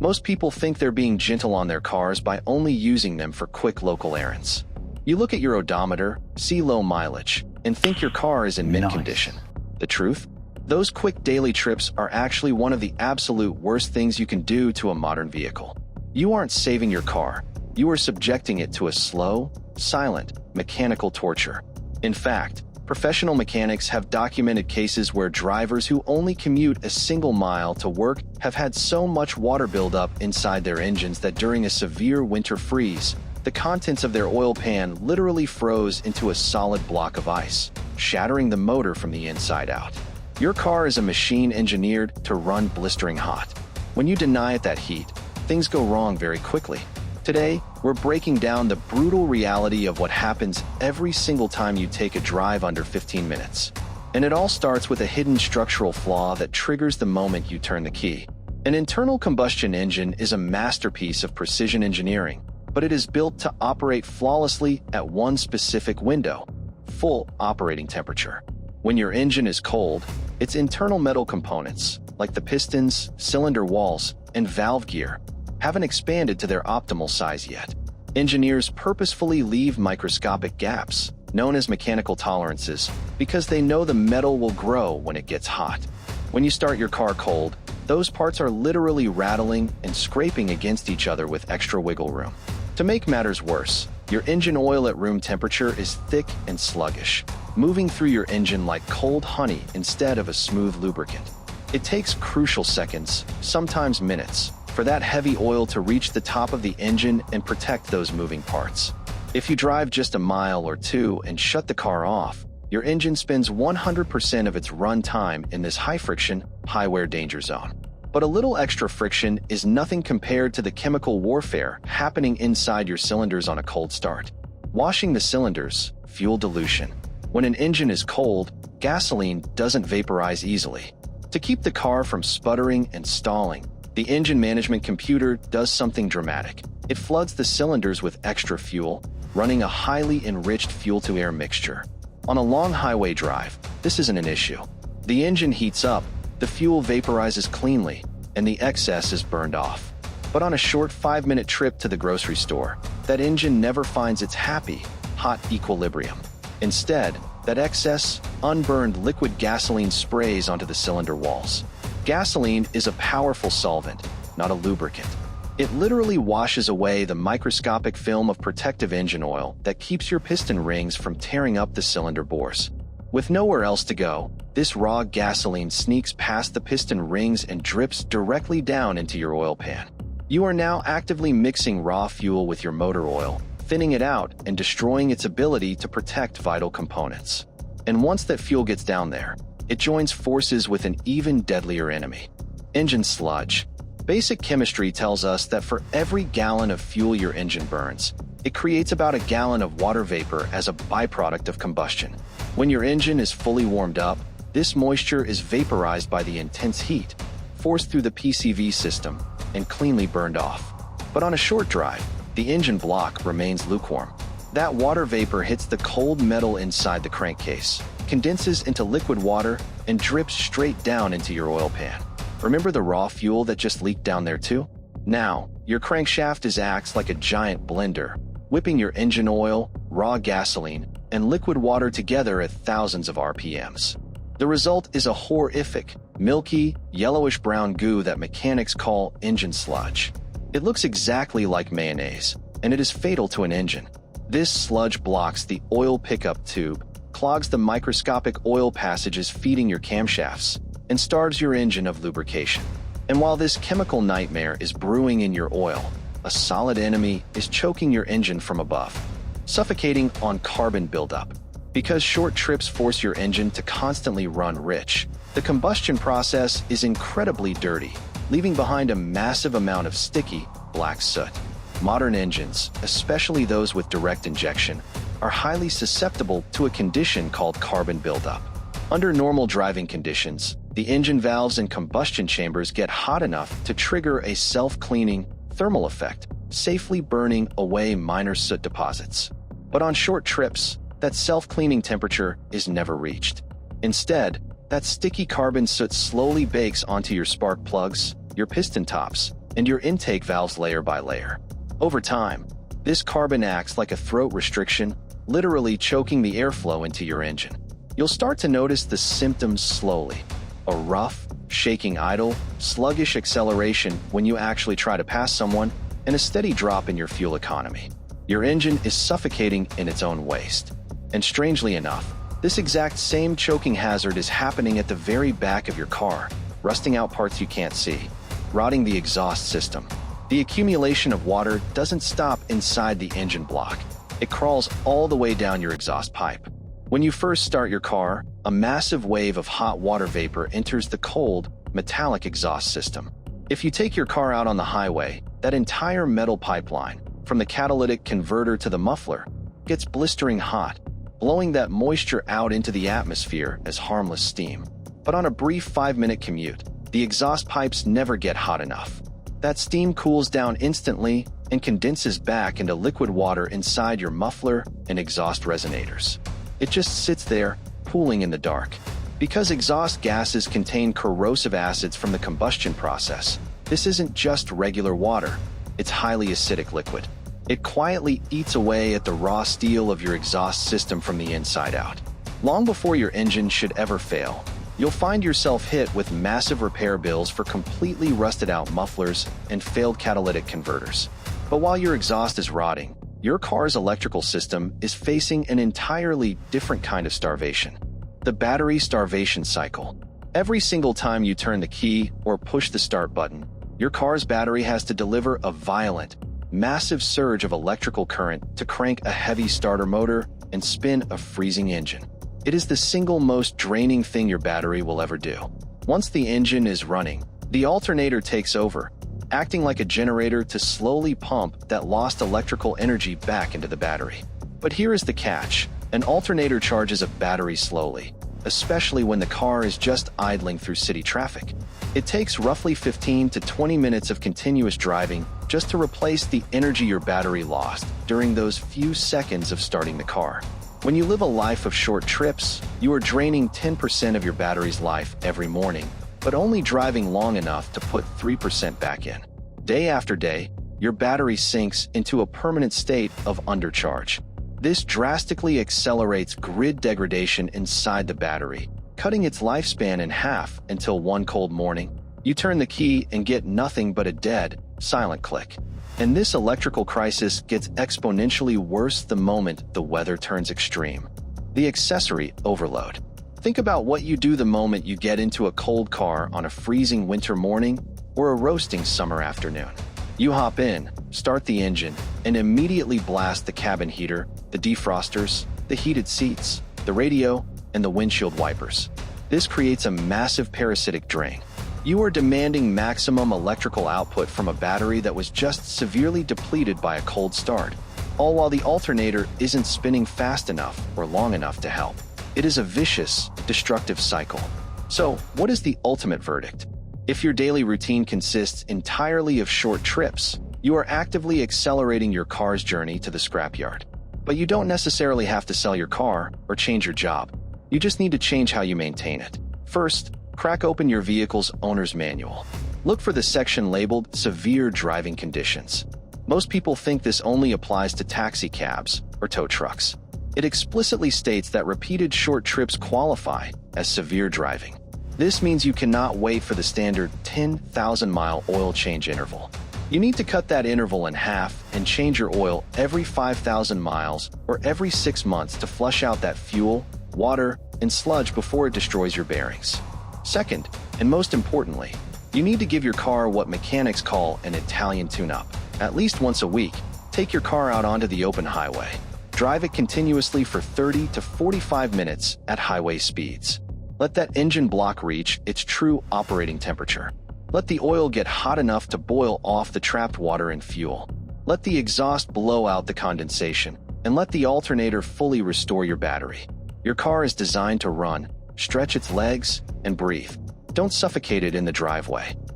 Most people think they're being gentle on their cars by only using them for quick local errands. You look at your odometer, see low mileage, and think your car is in mint condition. The truth? Those quick daily trips are actually one of the absolute worst things you can do to a modern vehicle. You aren't saving your car. You are subjecting it to a slow, silent, mechanical torture. In fact, professional mechanics have documented cases where drivers who only commute a single mile to work have had so much water buildup inside their engines that during a severe winter freeze, the contents of their oil pan literally froze into a solid block of ice, shattering the motor from the inside out. Your car is a machine engineered to run blistering hot. When you deny it that heat, things go wrong very quickly. Today, we're breaking down the brutal reality of what happens every single time you take a drive under 15 minutes. And it all starts with a hidden structural flaw that triggers the moment you turn the key. An internal combustion engine is a masterpiece of precision engineering, but it is built to operate flawlessly at one specific window: full operating temperature. When your engine is cold, its internal metal components, like the pistons, cylinder walls, and valve gear, haven't expanded to their optimal size yet. Engineers purposefully leave microscopic gaps, known as mechanical tolerances, because they know the metal will grow when it gets hot. When you start your car cold, those parts are literally rattling and scraping against each other with extra wiggle room. To make matters worse, your engine oil at room temperature is thick and sluggish, moving through your engine like cold honey instead of a smooth lubricant. It takes crucial seconds, sometimes minutes, for that heavy oil to reach the top of the engine and protect those moving parts. If you drive just a mile or two and shut the car off, your engine spends 100% of its run time in this high-friction, high-wear danger zone. But a little extra friction is nothing compared to the chemical warfare happening inside your cylinders on a cold start. Washing the cylinders, fuel dilution. When an engine is cold, gasoline doesn't vaporize easily. To keep the car from sputtering and stalling, the engine management computer does something dramatic. It floods the cylinders with extra fuel, running a highly enriched fuel-to-air mixture. On a long highway drive, this isn't an issue. The engine heats up, the fuel vaporizes cleanly, and the excess is burned off. But on a short 5-minute trip to the grocery store, that engine never finds its happy, hot equilibrium. Instead, that excess, unburned liquid gasoline sprays onto the cylinder walls. Gasoline is a powerful solvent, not a lubricant. It literally washes away the microscopic film of protective engine oil that keeps your piston rings from tearing up the cylinder bores. With nowhere else to go, this raw gasoline sneaks past the piston rings and drips directly down into your oil pan. You are now actively mixing raw fuel with your motor oil, thinning it out and destroying its ability to protect vital components. And once that fuel gets down there, it joins forces with an even deadlier enemy: engine sludge. Basic chemistry tells us that for every gallon of fuel your engine burns, it creates about a gallon of water vapor as a byproduct of combustion. When your engine is fully warmed up, this moisture is vaporized by the intense heat, forced through the PCV system, and cleanly burned off. But on a short drive, the engine block remains lukewarm. That water vapor hits the cold metal inside the crankcase, condenses into liquid water, and drips straight down into your oil pan. Remember the raw fuel that just leaked down there too? Now, your crankshaft acts like a giant blender, whipping your engine oil, raw gasoline, and liquid water together at thousands of RPMs. The result is a horrific, milky, yellowish-brown goo that mechanics call engine sludge. It looks exactly like mayonnaise, and it is fatal to an engine. This sludge blocks the oil pickup tube, clogs the microscopic oil passages feeding your camshafts, and starves your engine of lubrication. And while this chemical nightmare is brewing in your oil, a solid enemy is choking your engine from above, suffocating on carbon buildup. Because short trips force your engine to constantly run rich, the combustion process is incredibly dirty, leaving behind a massive amount of sticky, black soot. Modern engines, especially those with direct injection, are highly susceptible to a condition called carbon buildup. Under normal driving conditions, the engine valves and combustion chambers get hot enough to trigger a self-cleaning thermal effect, safely burning away minor soot deposits. But on short trips, that self-cleaning temperature is never reached. Instead, that sticky carbon soot slowly bakes onto your spark plugs, your piston tops, and your intake valves layer by layer. Over time, this carbon acts like a throat restriction, literally choking the airflow into your engine. You'll start to notice the symptoms slowly: a rough, shaking idle, sluggish acceleration when you actually try to pass someone, and a steady drop in your fuel economy. Your engine is suffocating in its own waste. And strangely enough, this exact same choking hazard is happening at the very back of your car, rusting out parts you can't see, rotting the exhaust system. The accumulation of water doesn't stop inside the engine block. It crawls all the way down your exhaust pipe. When you first start your car, a massive wave of hot water vapor enters the cold, metallic exhaust system. If you take your car out on the highway, that entire metal pipeline, from the catalytic converter to the muffler, gets blistering hot, blowing that moisture out into the atmosphere as harmless steam. But on a brief 5-minute commute, the exhaust pipes never get hot enough. That steam cools down instantly and condenses back into liquid water inside your muffler and exhaust resonators. It just sits there, pooling in the dark. Because exhaust gases contain corrosive acids from the combustion process, this isn't just regular water, it's highly acidic liquid. It quietly eats away at the raw steel of your exhaust system from the inside out. Long before your engine should ever fail, you'll find yourself hit with massive repair bills for completely rusted out mufflers and failed catalytic converters. But while your exhaust is rotting, your car's electrical system is facing an entirely different kind of starvation: the battery starvation cycle. Every single time you turn the key or push the start button, your car's battery has to deliver a violent, massive surge of electrical current to crank a heavy starter motor and spin a freezing engine. It is the single most draining thing your battery will ever do. Once the engine is running, the alternator takes over, acting like a generator to slowly pump that lost electrical energy back into the battery. But here is the catch: an alternator charges a battery slowly, especially when the car is just idling through city traffic. It takes roughly 15 to 20 minutes of continuous driving just to replace the energy your battery lost during those few seconds of starting the car. When you live a life of short trips, you are draining 10% of your battery's life every morning, but only driving long enough to put 3% back in. Day after day, your battery sinks into a permanent state of undercharge. This drastically accelerates grid degradation inside the battery, cutting its lifespan in half until one cold morning, you turn the key and get nothing but a dead, silent click. And this electrical crisis gets exponentially worse the moment the weather turns extreme. The accessory overload. Think about what you do the moment you get into a cold car on a freezing winter morning or a roasting summer afternoon. You hop in, start the engine, and immediately blast the cabin heater, the defrosters, the heated seats, the radio, and the windshield wipers. This creates a massive parasitic drain. You are demanding maximum electrical output from a battery that was just severely depleted by a cold start, all while the alternator isn't spinning fast enough or long enough to help. It is a vicious, destructive cycle. So, what is the ultimate verdict? If your daily routine consists entirely of short trips, you are actively accelerating your car's journey to the scrapyard. But you don't necessarily have to sell your car or change your job. You just need to change how you maintain it. First, crack open your vehicle's owner's manual. Look for the section labeled Severe Driving Conditions. Most people think this only applies to taxi cabs or tow trucks. It explicitly states that repeated short trips qualify as severe driving. This means you cannot wait for the standard 10,000-mile oil change interval. You need to cut that interval in half and change your oil every 5,000 miles or every 6 months to flush out that fuel, water, and sludge before it destroys your bearings. Second, and most importantly, you need to give your car what mechanics call an Italian tune-up. At least once a week, take your car out onto the open highway. Drive it continuously for 30 to 45 minutes at highway speeds. Let that engine block reach its true operating temperature. Let the oil get hot enough to boil off the trapped water and fuel. Let the exhaust blow out the condensation, and let the alternator fully restore your battery. Your car is designed to run, stretch its legs, and breathe. Don't suffocate it in the driveway.